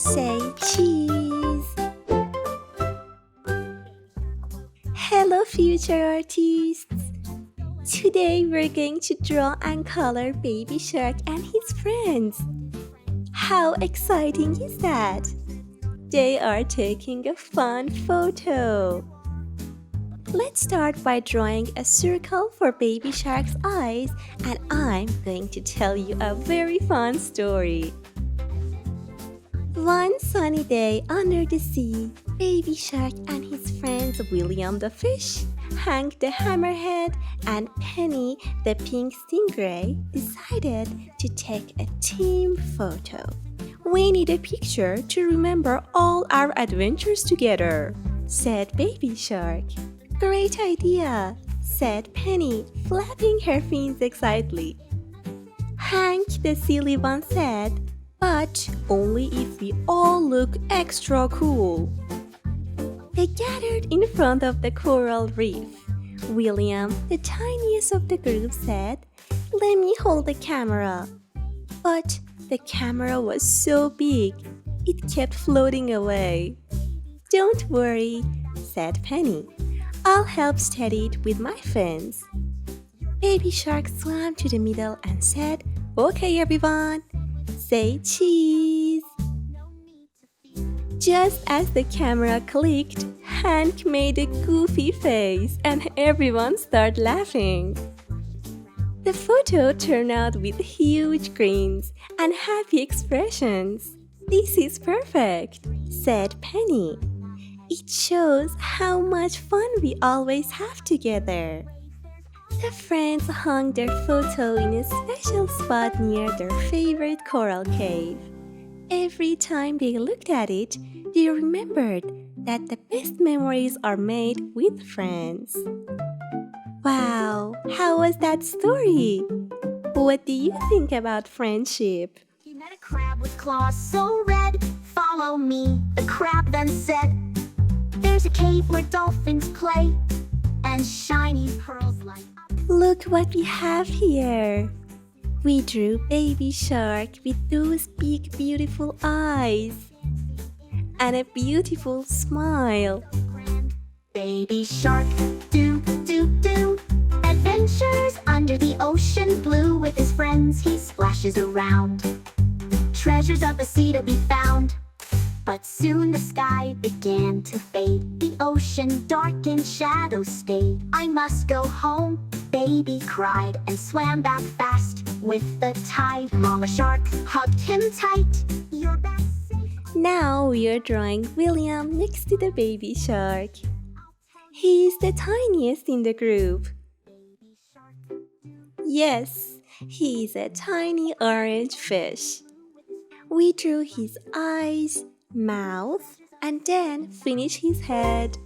Say cheese. Hello future artists! Today we're going to draw and color Baby Shark and his friends. How exciting is that? They are taking a fun photo. Let's start by drawing a circle for Baby Shark's eyes, and I'm going to tell you a very fun story. One sunny day under the sea, Baby Shark and his friends William the fish, Hank the hammerhead, and Penny the pink stingray decided to take a team photo. We need a picture to remember all our adventures together, said Baby Shark. Great idea, said Penny, flapping her fins excitedly. Hank the silly one said, but only if we all look extra cool. They gathered in front of the coral reef. William, the tiniest of the group, said, "Let me hold the camera." But the camera was so big, it kept floating away. "Don't worry," said Penny. "I'll help steady it with my fins." Baby Shark swam to the middle and said, "Okay, everyone, say cheese." Just as the camera clicked, Hank made a goofy face and everyone started laughing. The photo turned out with huge grins and happy expressions. "This is perfect," said Penny. "It shows how much fun we always have together." The friends hung their photo in a special spot near their favorite coral cave. Every time they looked at it, they remembered that the best memories are made with friends. Wow, how was that story? What do you think about friendship? He met a crab with claws so red. "Follow me," the crab then said. "There's a cave where dolphins play, and shiny pearls light up." Look what we have here. We drew Baby Shark with those big beautiful eyes and a beautiful smile. Baby Shark, do, do, do. Adventures under the ocean blue. With his friends he splashes around. Treasures of the sea to be found. But soon the sky began to fade. The ocean dark in shadows stayed. "I must go home," Baby cried, and swam back fast with the tide. Mama Shark hugged him tight. "You're back safe." Now we are drawing William next to the Baby Shark. He is the tiniest in the group. Yes, he is a tiny orange fish. We drew his eyes, mouth, and then finished his head.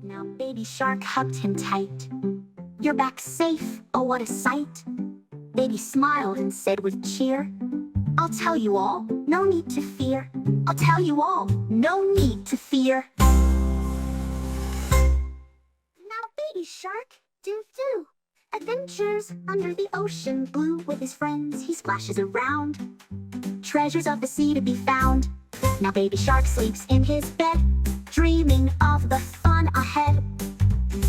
Now Baby Shark hugged him tight. "You're back safe, oh what a sight." Baby smiled and said with cheer, "I'll tell you all, no need to fear. I'll tell you all, no need to fear." Now Baby Shark, do. Adventures under the ocean blue. With his friends he splashes around. Treasures of the sea to be found. Now Baby Shark sleeps in his bed, dreaming of the fun ahead.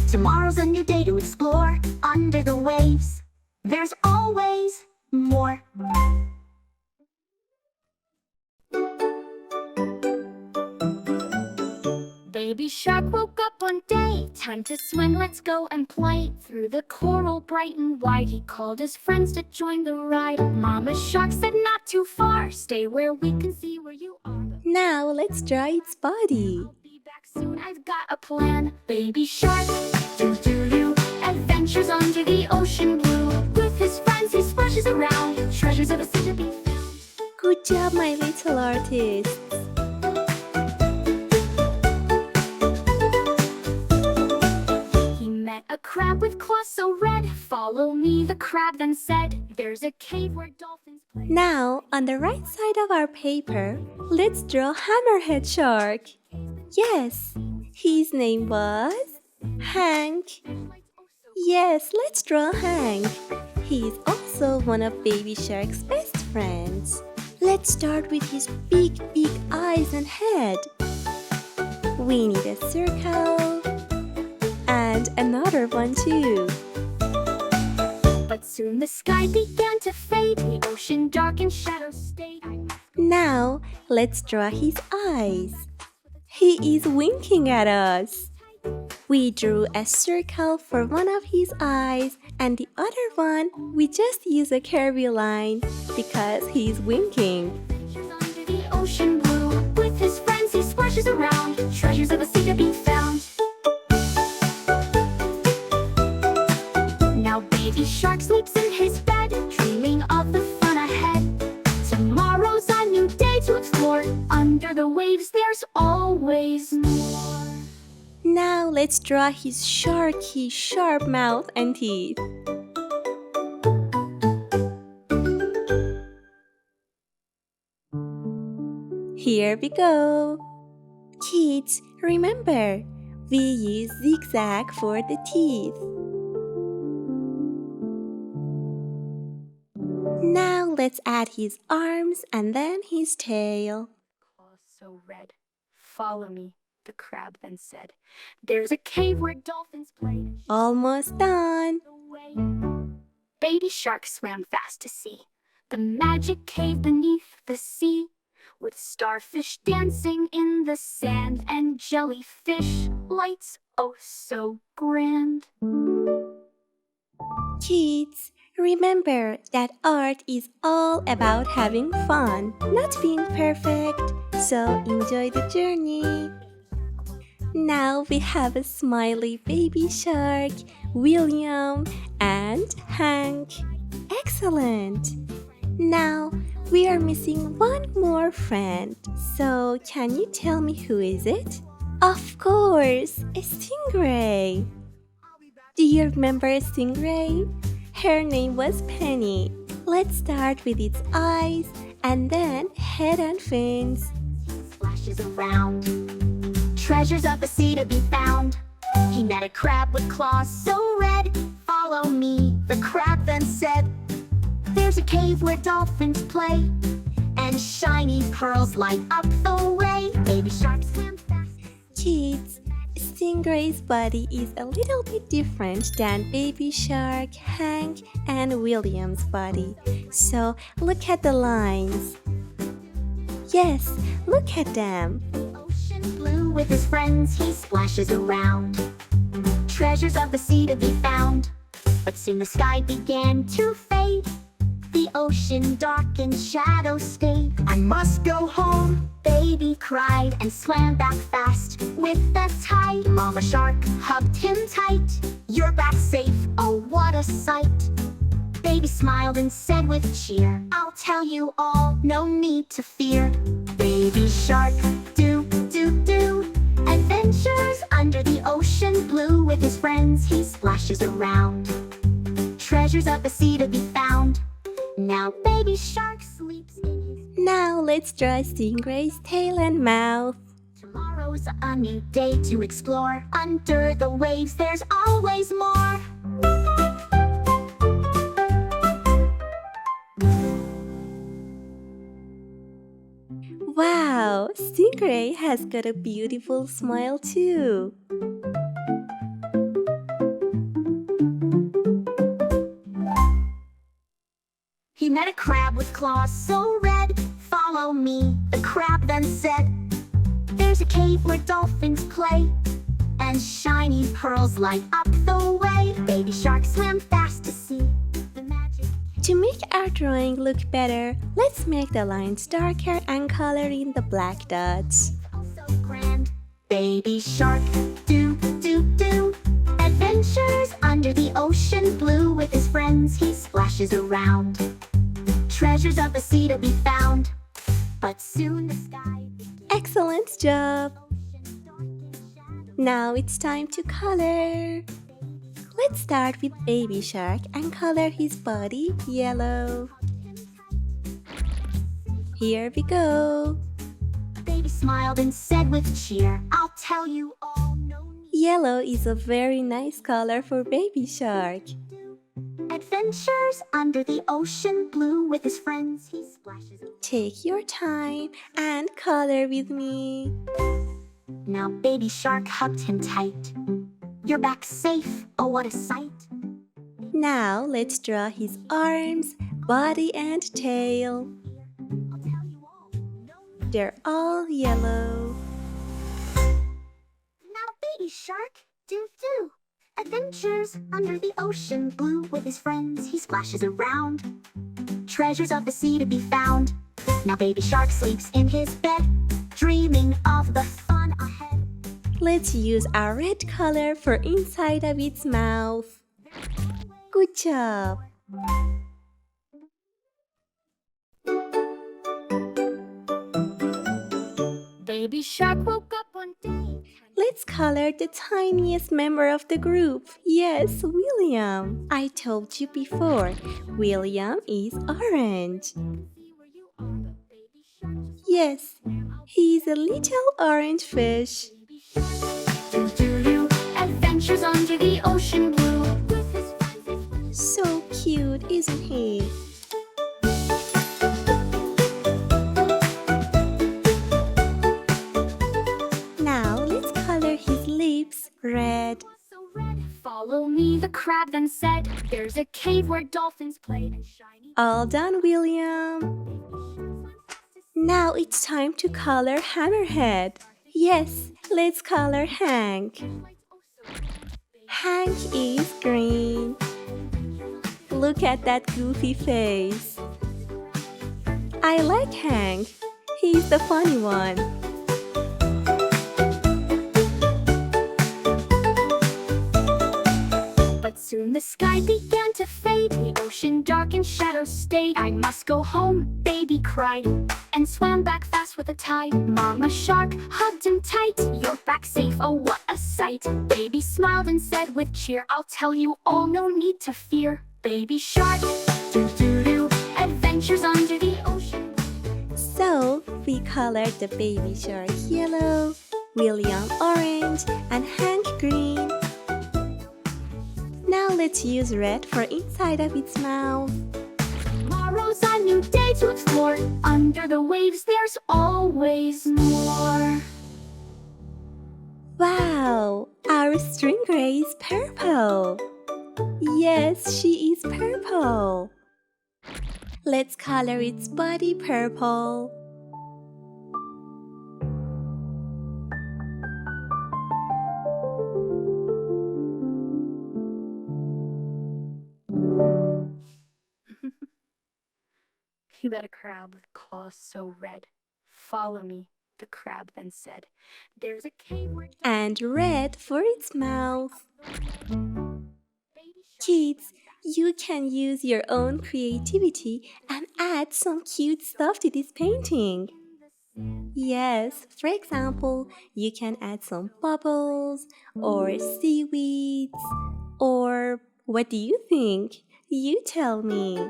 Tomorrow's a new day to explore. Under the waves, there's always more. Baby Shark woke up one day. "Time to swim, let's go and play." Through the coral bright and wide, he called his friends to join the ride. Mama Shark said, "Not too far. Stay where we can see where you are." Now let's draw its body. "I'll be back soon, I've got a plan." Baby Shark, do. Adventures under the ocean blue. With his friends he splashes around. Treasures of the sea to be found. Good job, my little artist. He met a crab with claws so red. "Follow me," the crab then said. "There's a cave where dolphins play." Now, on the right side of our paper, let's draw Hammerhead Shark. Yes, his name was Hank. Yes, let's draw Hank. He is also one of Baby Shark's best friends. Let's start with his big eyes and head. We need a circle and another one too. But soon the sky began to fade, the ocean dark and shadows stayed. Now let's draw his eyes. He is winking at us. We drew a circle for one of his eyes, and the other one we just use a curvy line because he's winking. Under the ocean blue, with his friends he splashes around, treasures of the sea to be found. Now baby shark sleeps in his bed, dreaming of the fun ahead. Tomorrow's a new day to explore, under the waves there's always more. Now let's draw his sharky sharp mouth and teeth. Here we go. Kids, remember, we use zigzag for the teeth. Now let's add his arms and then his tail. Claws so red, follow me, the crab then said. There's a cave where dolphins play. Almost done. Baby shark swam fast to see the magic cave beneath the sea, with starfish dancing in the sand and jellyfish lights oh so grand. Kids, remember that art is all about having fun, not being perfect. So enjoy the journey. Now we have a smiley baby shark, William and Hank. Excellent! Now we are missing one more friend. So can you tell me who is it? Of course, a stingray. Do you remember a stingray? Her name was Penny. Let's start with its eyes and then head and fins. Splashes around, treasures of the sea to be found. He met a crab with claws so red. Follow me, the crab then said. There's a cave where dolphins play, and shiny pearls light up the way. Baby shark swam fast. Kids, Stingray's body is a little bit different than Baby Shark, Hank, and William's body. So look at the lines. Yes, look at them. Ocean blue with his friends he splashes around, treasures of the sea to be found. But soon the sky began to fade, the ocean dark and shadows stayed. I must go home, baby cried and swam back fast with the tide. Mama shark hugged him tight. You're back safe, oh what a sight. Baby smiled and said with cheer, I'll tell you all, no need to fear. Baby shark, do, adventures under the ocean blue. With his friends he splashes around, treasures of the sea to be found. Now baby shark sleeps in his... Now let's draw Stingray's tail and mouth. Tomorrow's a new day to explore, under the waves there's always more. Wow, Stingray has got a beautiful smile too. He met a crab with claws so red. Follow me, the crab then said. There's a cave where dolphins play, and shiny pearls light up the way. Baby shark swam fast to see the magic. To make our drawing look better, let's make the lines darker and color in the black dots. So grand. Baby shark, do, adventures under the ocean blue. With his friends he splashes around, treasures of the sea to be found. But soon the sky... Excellent job! Now it's time to color. Let's start with Baby Shark and color his body yellow. Here we go. Baby smiled and said with cheer, I'll tell you all, no need. Yellow is a very nice color for Baby Shark. Adventures under the ocean blue with his friends. He splashes. Take your time and color with me. Now Baby Shark hugged him tight. You're back safe, oh what a sight. Now let's draw his arms, body and tail. I'll tell you all. No. They're all yellow. Now Baby Shark, do. Adventures under the ocean blue with his friends. He splashes around. Treasures of the sea to be found. Now Baby Shark sleeps in his bed, dreaming of the fun ahead. Let's use our red color for inside of its mouth. Good job! Baby Shark woke up one day. Let's color the tiniest member of the group. Yes, William. I told you before, William is orange. Yes, he's a little orange fish. Do adventures under the ocean blue with his friends. So cute, isn't he? Now let's color his lips red. So red. Follow me, the crab then said. There's a cave where dolphins play and shiny. All done, William. Now it's time to color Hammerhead. Yes, let's color Hank. Hank is green. Look at that goofy face. I like Hank. He's the funny one. But soon the sky began to fade. The ocean dark and shadows stayed. I must go home, Baby cried, and swam back fast with the tide. Mama Shark hugged him tight. You're back safe, oh what a sight. Baby smiled and said with cheer, I'll tell you all, no need to fear. Baby Shark, do, adventures under the ocean. So we colored the baby shark yellow, William orange, and Hank green. Now let's use red for inside of its mouth. Tomorrow's a new day to explore. Under the waves there's always more. Wow, our Stingray is purple. Yes, she is purple. Let's color its body purple. You met a crab with claws so red. Follow me, the crab then said. There's a cave where... And red for its mouth. Kids, you can use your own creativity and add some cute stuff to this painting. Yes, for example, you can add some bubbles or seaweeds, or what do you think? You tell me.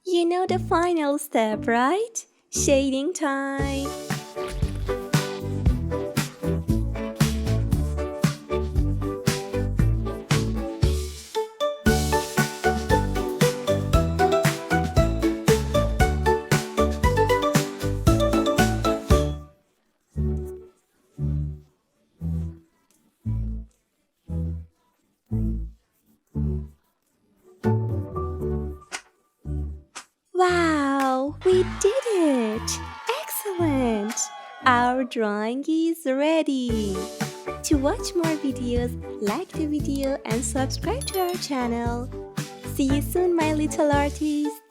You know the final step, right? Shading time. Wow, we did it! Excellent! Our drawing is ready. To watch more videos, like the video and subscribe to our channel. See you soon, my little artists!